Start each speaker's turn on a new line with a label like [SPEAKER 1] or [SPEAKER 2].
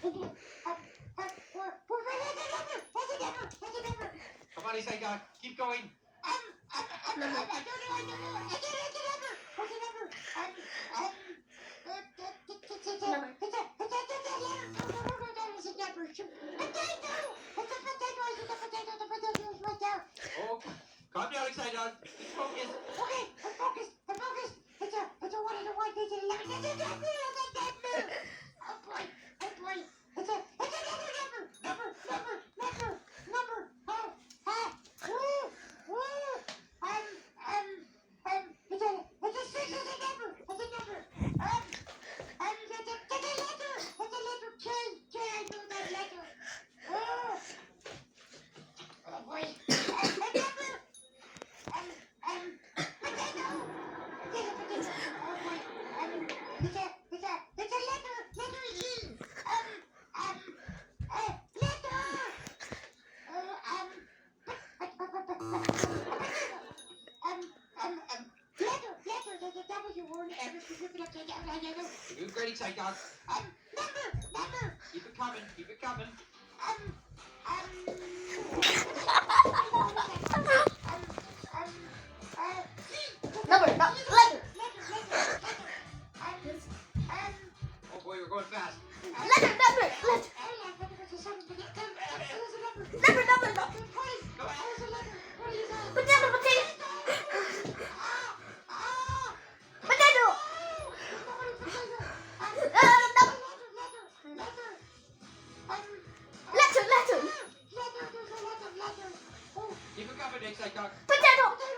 [SPEAKER 1] Come on, Isaiah, keep going. Oh, calm down, Isaiah. Just focus. You're great, Isaiah. Keep it coming. Keep it coming.
[SPEAKER 2] Letter.
[SPEAKER 1] Oh boy, we're going fast.
[SPEAKER 2] Letter. Potato.
[SPEAKER 1] Keep it coming, Isaiah.
[SPEAKER 2] Potato.